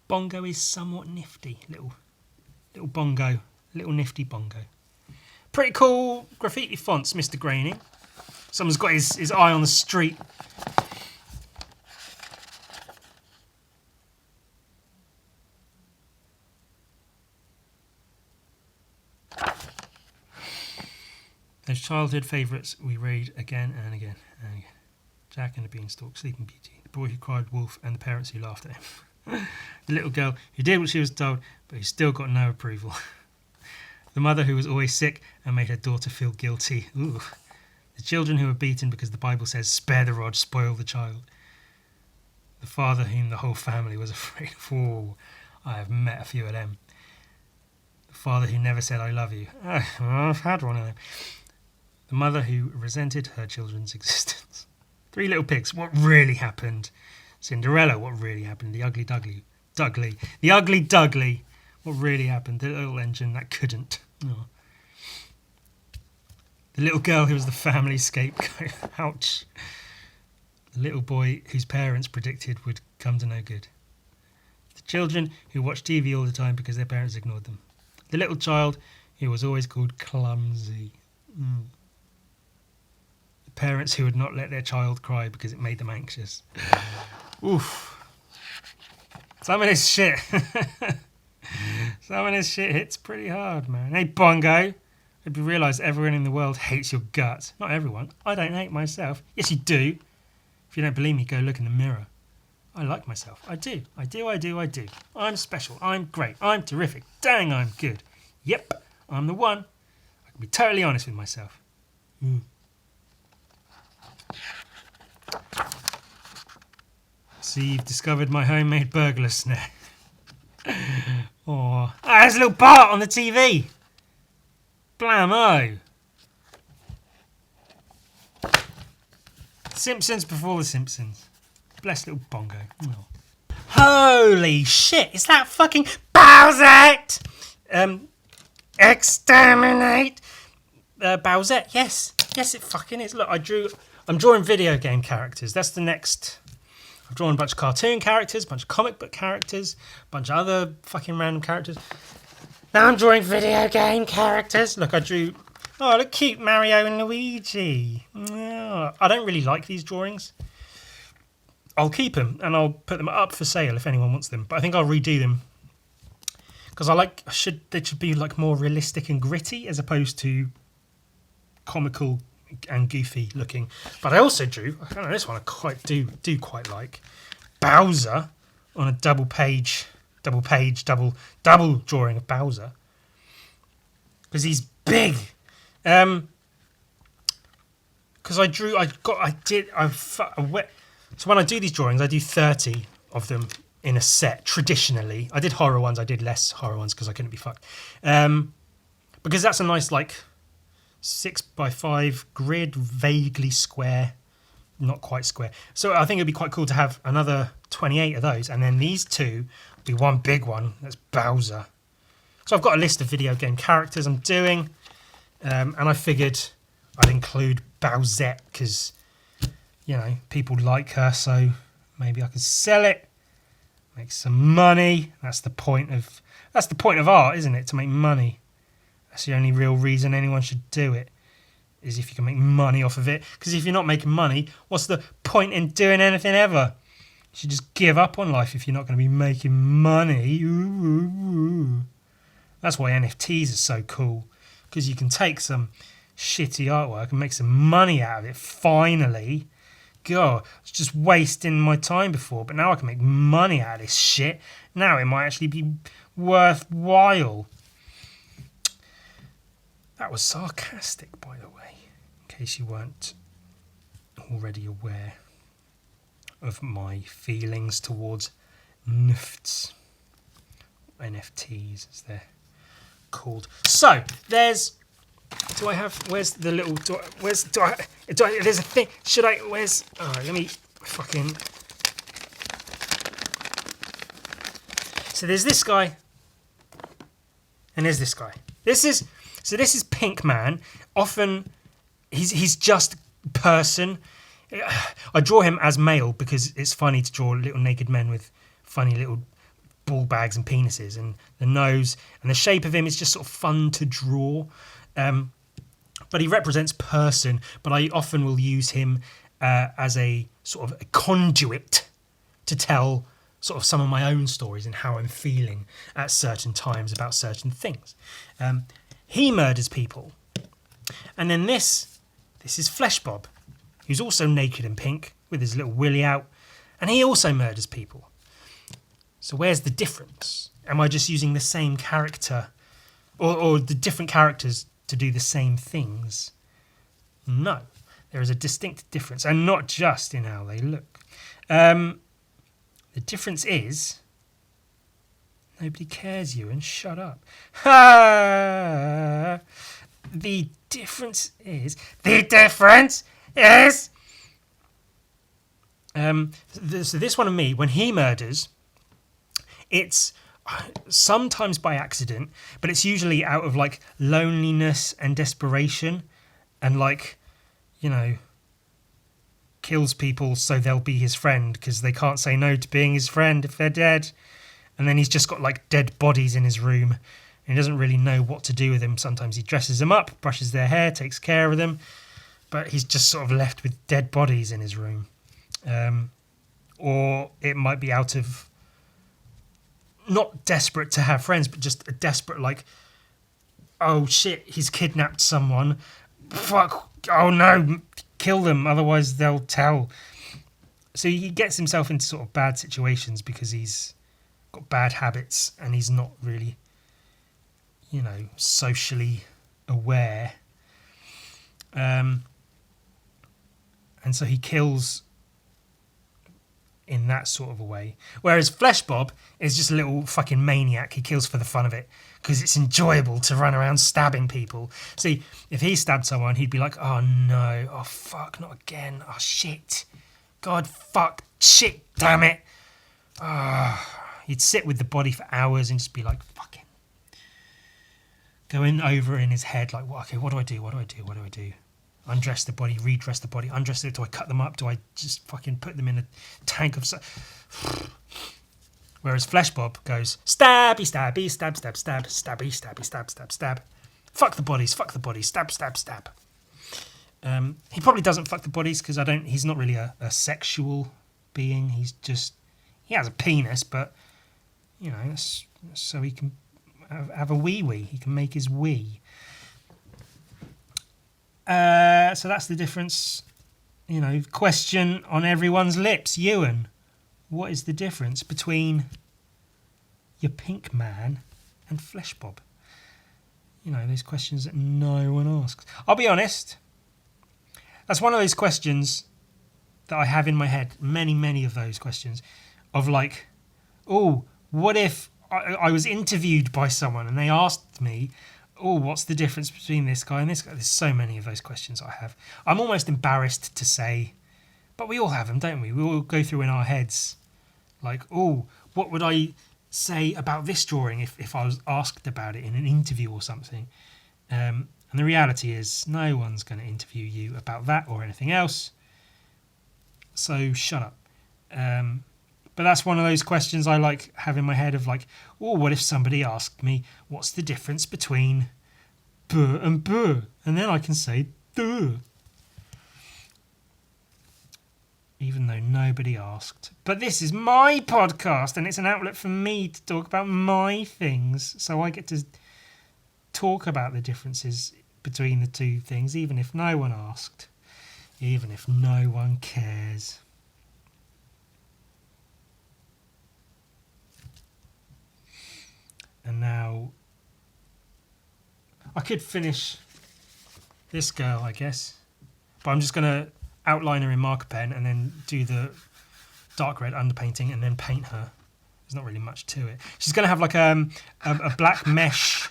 Bongo is somewhat nifty. Little bongo. Little nifty bongo. Pretty cool graffiti fonts, Mr. Graney. Someone's got his eye on the street. Those childhood favourites we read again and again and again. Jack and the Beanstalk, Sleeping Beauty, The Boy Who Cried Wolf, and the parents who laughed at him. The little girl who did what she was told, but who still got no approval. The mother who was always sick and made her daughter feel guilty. Ooh. The children who were beaten because the Bible says, spare the rod, spoil the child. The father whom the whole family was afraid of. Ooh, I have met a few of them. The father who never said, I love you. I've had one of them. The mother who resented her children's existence. Three Little Pigs, what really happened? Cinderella, what really happened? The Ugly Dugly. The Ugly Dugly, what really happened? The little engine that couldn't. Oh. The little girl who was the family scapegoat. Ouch. The little boy whose parents predicted would come to no good. The children who watched TV all the time because their parents ignored them. The little child who was always called clumsy. The parents who would not let their child cry because it made them anxious. Oof. Some of this shit. Some of this shit hits pretty hard, man. Hey, Bongo. Hope you realise everyone in the world hates your guts. Not everyone. I don't hate myself. Yes, you do. If you don't believe me, go look in the mirror. I like myself. I do. I'm special. I'm great. I'm terrific. Dang, I'm good. Yep, I'm the one. I can be totally honest with myself. See, you've discovered my homemade burglar snare. Oh, there's a little Bart on the TV. Blammo. Simpsons before the Simpsons. Bless little Bongo. Oh. Holy shit, is that fucking Bowsette? Exterminate. Bowsette, yes. Yes, it fucking is. Look, I'm drawing video game characters. That's the next. I've drawn a bunch of cartoon characters, a bunch of comic book characters, a bunch of other fucking random characters. Now I'm drawing video game characters. Look, I drew... Oh, look cute, Mario and Luigi. Oh, I don't really like these drawings. I'll keep them and I'll put them up for sale if anyone wants them. But I think I'll redo them. Because they should be like more realistic and gritty as opposed to comical and goofy looking. But I also drew, I don't know, this one I do quite like. Bowser on a double drawing of Bowser. Because he's big. Because so when I do these drawings, I do 30 of them in a set, traditionally. I did horror ones, I did less horror ones because I couldn't be fucked. Because that's a nice, 6x5 grid, vaguely square, not quite square. So I think it'd be quite cool to have another 28 of those, and then these two will be one big one. That's Bowser. So I've got a list of video game characters I'm doing, and I figured I'd include Bowsette because, people like her, so maybe I could sell it. make some money. That's the point of art, isn't it? To make money. That's the only real reason anyone should do it, is if you can make money off of it. Because if you're not making money, what's the point in doing anything ever? You should just give up on life if you're not going to be making money. Ooh. That's why NFTs are so cool, because you can take some shitty artwork and make some money out of it, finally. God, I was just wasting my time before, but now I can make money out of this shit. Now it might actually be worthwhile. That was sarcastic, by the way, in case you weren't already aware of my feelings towards NFTs, as they're called. So, there's... Do I have... Where's the little... There's a thing... Should I... Where's... Alright, let me fucking... So there's this guy. And there's this guy. This is Pink Man. Often, he's just person. I draw him as male because it's funny to draw little naked men with funny little ball bags and penises, and the nose and the shape of him is just sort of fun to draw. But he represents person, but I often will use him as a sort of a conduit to tell sort of some of my own stories and how I'm feeling at certain times about certain things. He murders people. And then this is Flesh Bob, who's also naked and pink with his little willy out, and he also murders people. So where's the difference? Am I just using the same character or the different characters to do the same things? No, there is a distinct difference, and not just in how they look. The difference is nobody cares, Ewan. Shut up. Ha! The difference is so this one of me, when he murders, it's sometimes by accident, but it's usually out of like loneliness and desperation, and like, you know, kills people so they'll be his friend because they can't say no to being his friend if they're dead. And then he's just got like dead bodies in his room and he doesn't really know what to do with them. Sometimes he dresses them up, brushes their hair, takes care of them, but he's just sort of left with dead bodies in his room. Or it might be out of not desperate to have friends, but just a desperate, like, oh shit, he's kidnapped someone. Fuck, oh no, kill them, otherwise they'll tell. So he gets himself into sort of bad situations because he's got bad habits and he's not really, you know, socially aware. And so he kills in that sort of a way. Whereas Flesh Bob is just a little fucking maniac. He kills for the fun of it because it's enjoyable to run around stabbing people. See, if he stabbed someone, he'd be like, oh no, oh fuck, not again, oh shit, God, fuck, shit, damn it. He'd sit with the body for hours and just be like, fucking, going over in his head, like, well, okay, what do I do? Undress the body, redress the body, undress it. Do I cut them up? Do I just fucking put them in a tank of... Whereas Flesh Bob goes, stabby, stabby, stab, stab, stab, stabby, stabby, stab, stab, stab. Fuck the bodies, stab, stab, stab. He probably doesn't fuck the bodies because he's not really a sexual being. He has a penis, but, you know, that's so he can have a wee-wee. He can make his wee. So that's the difference, you know, question on everyone's lips. Ewan, what is the difference between your Pink Man and Flesh Bob? You know, those questions that no one asks. I'll be honest, that's one of those questions that I have in my head, many of those questions, of like, oh, what if I was interviewed by someone and they asked me, oh, what's the difference between this guy and this guy? There's so many of those questions I have. I'm almost embarrassed to say, but we all have them, don't we? We all go through in our heads, like, oh, what would I say about this drawing if I was asked about it in an interview or something? And the reality is, no one's going to interview you about that or anything else. So shut up. But that's one of those questions I like have in my head of like, oh, what if somebody asked me, what's the difference between b and b? And then I can say duh. Even though nobody asked. But this is my podcast and it's an outlet for me to talk about my things. So I get to talk about the differences between the two things, even if no one asked, even if no one cares. And now I could finish this girl, I guess, but I'm just going to outline her in marker pen and then do the dark red underpainting and then paint her. There's not really much to it. She's going to have like a black mesh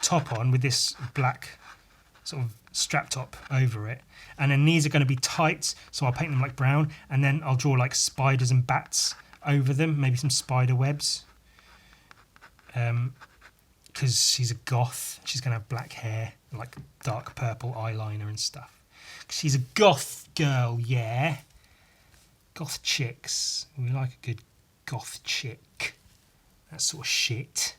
top on with this black sort of strap top over it, and then these are going to be tights, so I'll paint them like brown, and then I'll draw like spiders and bats over them, maybe some spider webs, because she's a goth. She's going to have black hair and like dark purple eyeliner and stuff. She's a goth girl, yeah. Goth chicks, we like a good goth chick, that sort of shit.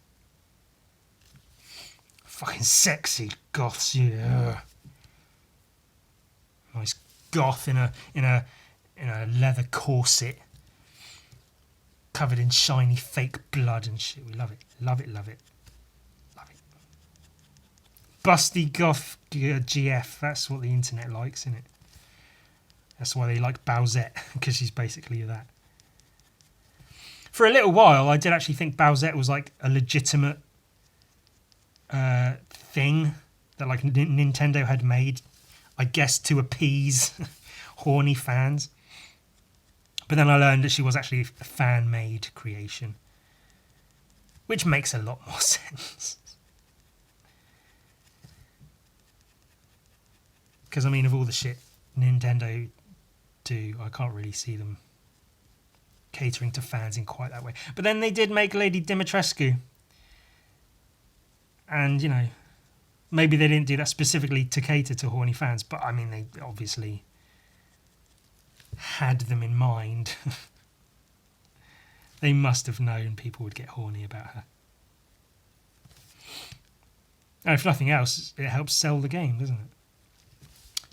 Fucking sexy goths, yeah. Nice goth in a leather corset, covered in shiny fake blood and shit. We love it, love it, love it, love it. Busty goth GF. That's what the internet likes, isn't it? That's why they like Bowsette, because she's basically that. For a little while, I did actually think Bowsette was like a legitimate thing that like Nintendo had made, I guess, to appease horny fans. But then I learned that she was actually a fan-made creation, which makes a lot more sense. Because, I mean, of all the shit Nintendo do, I can't really see them catering to fans in quite that way. But then they did make Lady Dimitrescu. And, you know, maybe they didn't do that specifically to cater to horny fans, but, I mean, they obviously had them in mind. They must have known people would get horny about her. And if nothing else, it helps sell the game, doesn't it?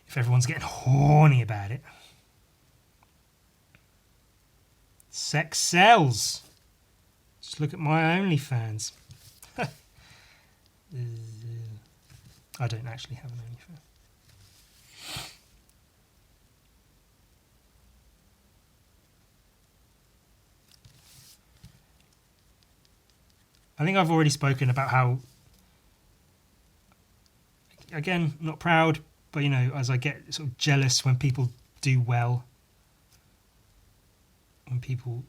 If everyone's getting horny about it. Sex sells. Just look at my OnlyFans. I don't actually have an OnlyFans. I think I've already spoken about how, again, not proud, but, you know, as I get sort of jealous when people do well, when people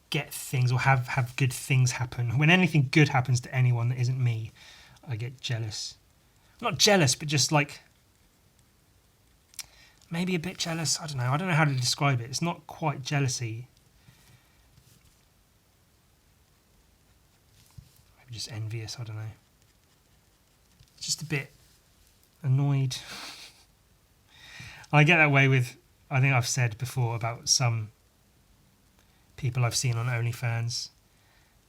get things or have good things happen. When anything good happens to anyone that isn't me, I get jealous. Not jealous, but just like maybe a bit jealous. I don't know how to describe it. It's not quite jealousy. Maybe just envious, I don't know. Just a bit annoyed. I get that way with, I think I've said before about some people I've seen on OnlyFans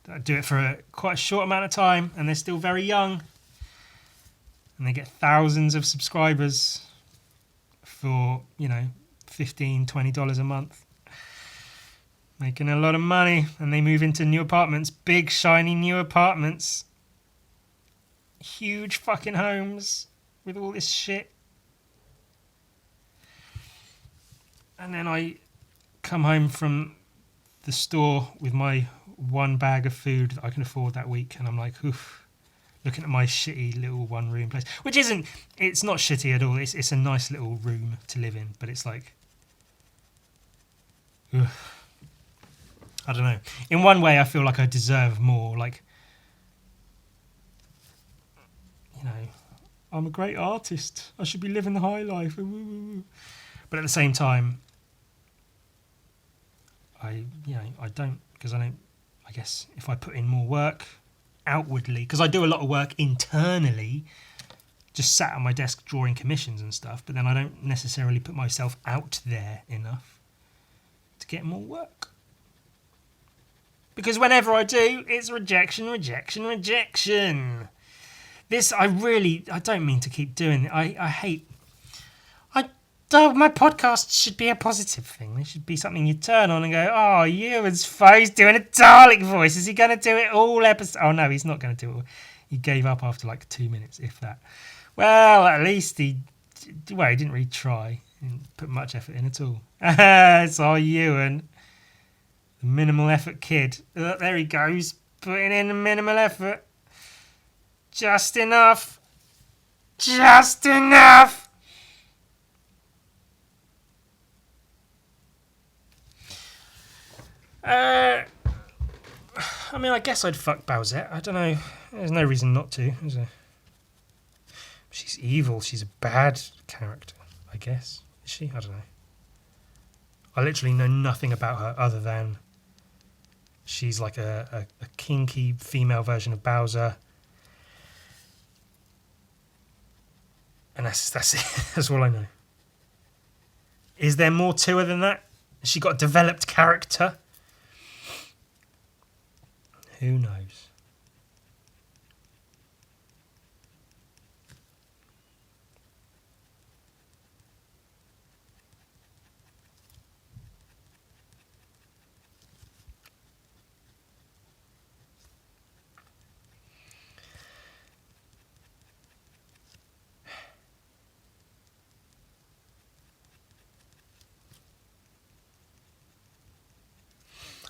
that do it for quite a short amount of time and they're still very young and they get thousands of subscribers for, you know, $15, $20 a month, making a lot of money, and they move into new apartments, big shiny new apartments, huge fucking homes with all this shit, and then I come home from the store with my one bag of food that I can afford that week, and I'm like, oof, looking at my shitty little one room place, which isn't, it's not shitty at all, it's a nice little room to live in, but it's like, oof. I don't know. In one way, I feel like I deserve more, like, you know, I'm a great artist, I should be living the high life, but at the same time, I don't, because I guess if I put in more work outwardly, because I do a lot of work internally, just sat at my desk drawing commissions and stuff, but then I don't necessarily put myself out there enough to get more work. Because whenever I do, it's rejection. This, I don't mean to keep doing it. I hate... my podcast should be a positive thing. There should be something you turn on and go, oh, Ewan's he's doing a Dalek voice. Is he going to do it all episode? Oh, no, he's not going to do it all. He gave up after like 2 minutes, if that. Well, at least he didn't really try. He didn't put much effort in at all. It's our Ewan. The minimal effort kid. There he goes, putting in the minimal effort. Just enough. I mean, I guess I'd fuck Bowsette. I don't know. There's no reason not to, is there? She's evil. She's a bad character, I guess. Is she? I don't know. I literally know nothing about her other than she's like a kinky female version of Bowser. And that's it. That's all I know. Is there more to her than that? Has she got a developed character? Who knows?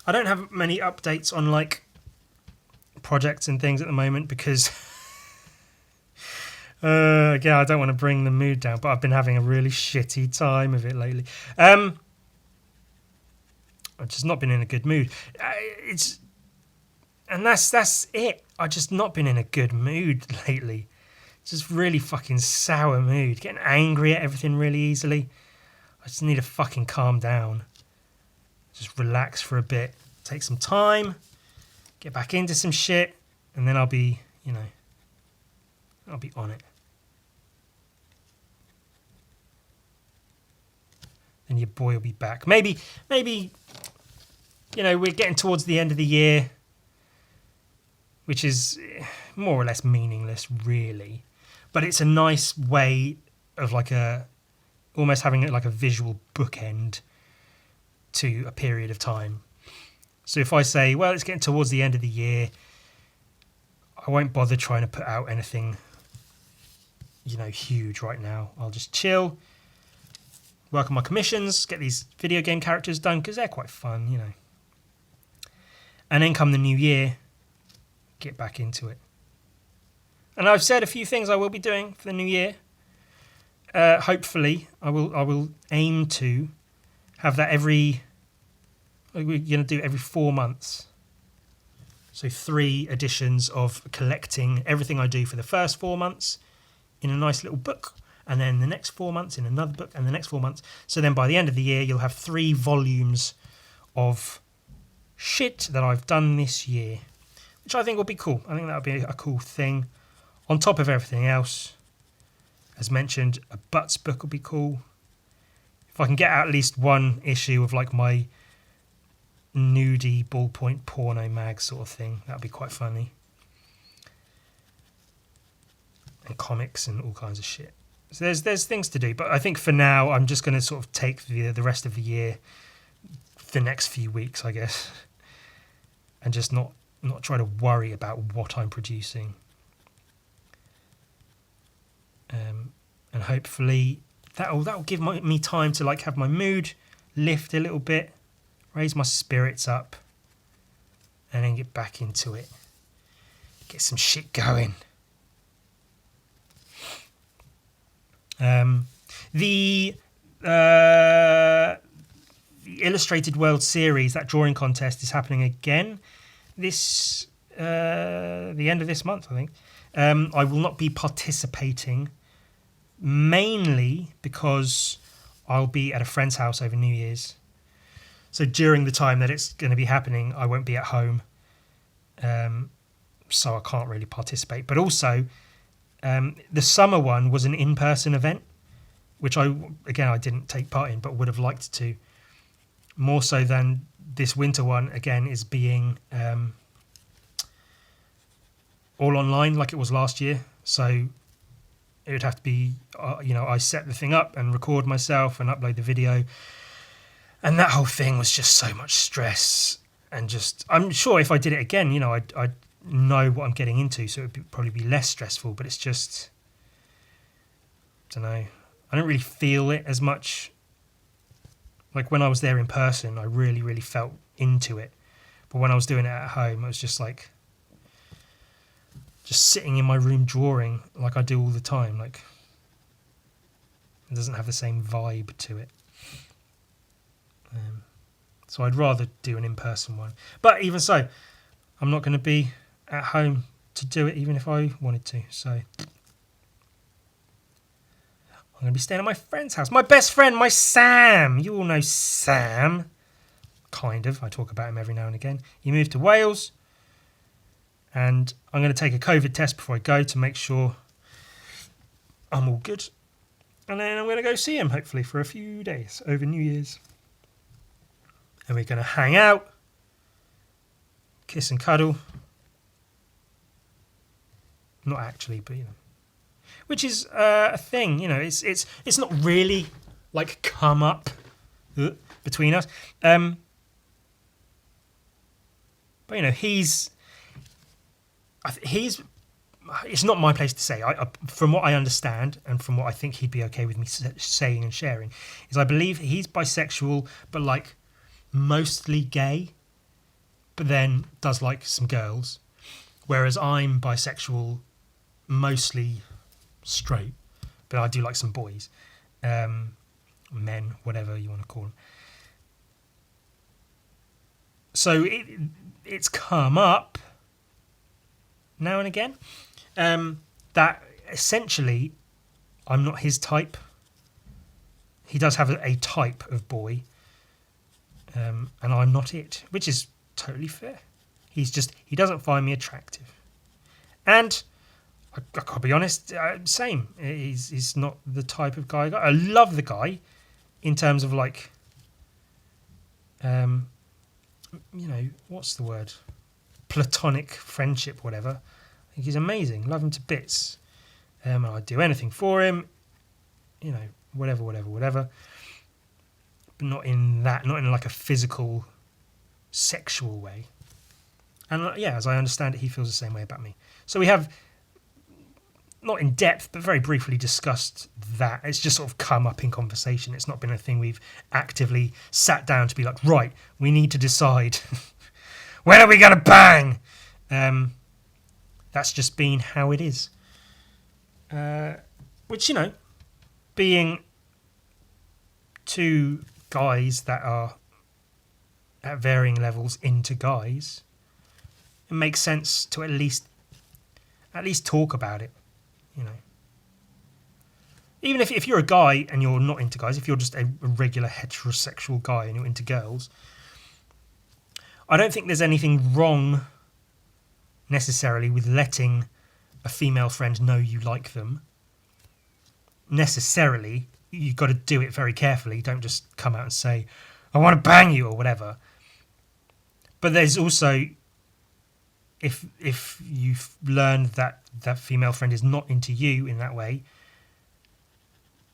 I don't have many updates on like projects and things at the moment because again, I don't want to bring the mood down, but I've been having a really shitty time of it lately. I've just not been in a good mood. That's it. I've just not been in a good mood lately. Just really fucking sour mood, getting angry at everything really easily. I just need to fucking calm down. Just relax for a bit, take some time, get back into some shit, and then I'll be on it. Then your boy will be back. Maybe, we're getting towards the end of the year, which is more or less meaningless, really. But it's a nice way of almost having it like a visual bookend to a period of time. So if I say, well, it's getting towards the end of the year, I won't bother trying to put out anything, huge right now. I'll just chill, work on my commissions, get these video game characters done because they're quite fun, And then come the new year, get back into it. And I've said a few things I will be doing for the new year. Hopefully, I will aim to have that we're going to do every 4 months. So 3 editions of collecting everything I do for the first 4 months in a nice little book, and then the next 4 months in another book, and the next 4 months. So then by the end of the year, you'll have 3 volumes of shit that I've done this year, which I think will be cool. I think that would be a cool thing. On top of everything else, as mentioned, a Butts book will be cool. If I can get at least 1 issue of like my nudie ballpoint porno mag sort of thing, that'd be quite funny. And comics and all kinds of shit. So there's things to do, but I think for now I'm just going to sort of take the rest of the year, the next few weeks, I guess, and just not try to worry about what I'm producing. And hopefully that'll give me time to like have my mood lift a little bit, raise my spirits up, and then get back into it. Get some shit going. The Illustrated World Series, that drawing contest, is happening again the end of this month, I think. I will not be participating, mainly because I'll be at a friend's house over New Year's. So during the time that it's going to be happening, I won't be at home. So I can't really participate. But also, the summer one was an in-person event, which I didn't take part in, but would have liked to. more so than this winter one, again, is being all online like it was last year. So it would have to be, I set the thing up and record myself and upload the video. And that whole thing was just so much stress. And just, I'm sure if I did it again, I'd know what I'm getting into. So it would probably be less stressful. But it's just, I don't know. I don't really feel it as much. Like when I was there in person, I really, really felt into it. But when I was doing it at home, it was just like, just sitting in my room drawing like I do all the time. Like, it doesn't have the same vibe to it. So I'd rather do an in-person one. But even so, I'm not going to be at home to do it, even if I wanted to. So I'm going to be staying at my friend's house. My best friend, my Sam. You all know Sam. Kind of. I talk about him every now and again. He moved to Wales. And I'm going to take a COVID test before I go to make sure I'm all good. And then I'm going to go see him, hopefully, for a few days over New Year's. And we're going to hang out, kiss and cuddle. Not actually, but, Which is a thing, It's not really, like, come up between us. But, he's... It's not my place to say. From what I understand and from what I think he'd be okay with me saying and sharing, is I believe he's bisexual, but like mostly gay, but then does like some girls. Whereas I'm bisexual, mostly straight, but I do like some boys, men, whatever you want to call them. So it's come up now and again, that essentially I'm not his type. He does have a type of boy, and I'm not it, which is totally fair. He doesn't find me attractive. And I gotta be honest, same. He's not the type of guy. I love the guy in terms of like, what's the word? Platonic friendship, whatever. I think he's amazing. Love him to bits. I'd do anything for him. Whatever. But not in like a physical, sexual way. And as I understand it, he feels the same way about me. So we have, not in depth, but very briefly discussed that. It's just sort of come up in conversation. It's not been a thing we've actively sat down to be like, right, we need to decide when are we going to bang? That's just been how it is. Which, being two guys that are at varying levels into guys, it makes sense to at least talk about it, Even if you're a guy and you're not into guys, if you're just a regular heterosexual guy and you're into girls, I don't think there's anything wrong necessarily with letting a female friend know you like them. Necessarily, you've got to do it very carefully. Don't just come out and say, I want to bang you or whatever. But there's also, if you've learned that that female friend is not into you in that way,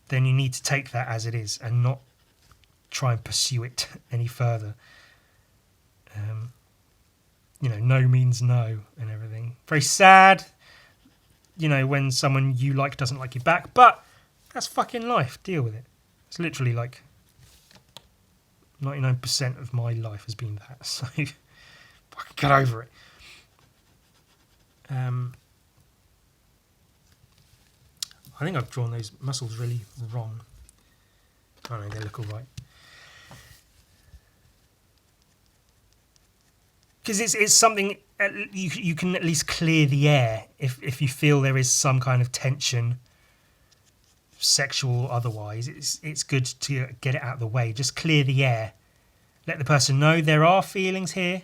then you need to take that as it is and not try and pursue it any further. No means no and everything. Very sad, when someone you like doesn't like you back, but that's fucking life. Deal with it. It's literally like 99% of my life has been that, so fucking get over it. I think I've drawn those muscles really wrong. I don't know, they look all right. Because it's something you can at least clear the air if you feel there is some kind of tension, sexual or otherwise. It's good to get it out of the way. Just clear the air. Let the person know there are feelings here.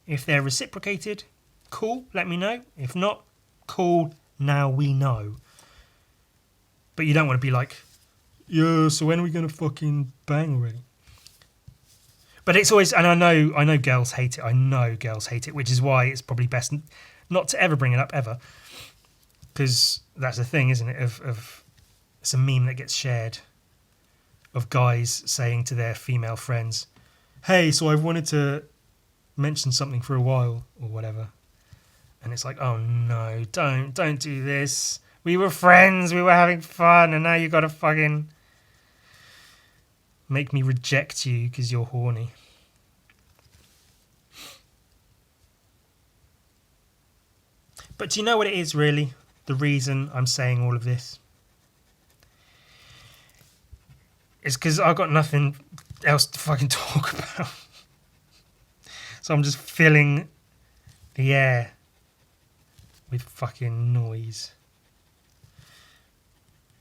If they're reciprocated, cool, let me know. If not, cool, now we know. But you don't want to be like, yeah, so when are we going to fucking bang already? But it's always, and I know girls hate it. I know girls hate it, which is why it's probably best not to ever bring it up ever, because that's the thing, isn't it? Of it's a meme that gets shared of guys saying to their female friends, "Hey, so I've wanted to mention something for a while," or whatever, and it's like, "Oh no, don't do this. We were friends, we were having fun, and now you got to fucking make me reject you because you're horny." But do you know what it is, really? The reason I'm saying all of this is because I've got nothing else to fucking talk about. So I'm just filling the air with fucking noise.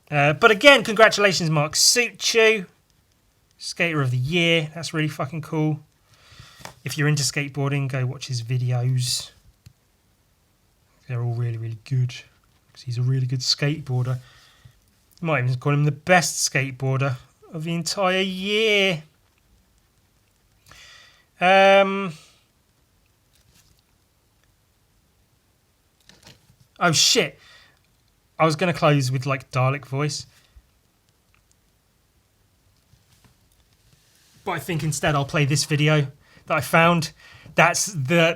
But again, congratulations, Mark Suchu, Skater of the Year. That's really fucking cool. If you're into skateboarding, go watch his videos. They're all really, really good. Because he's a really good skateboarder. You might even call him the best skateboarder of the entire year. Oh shit. I was going to close with like Dalek voice. But I think instead I'll play this video that I found. That's the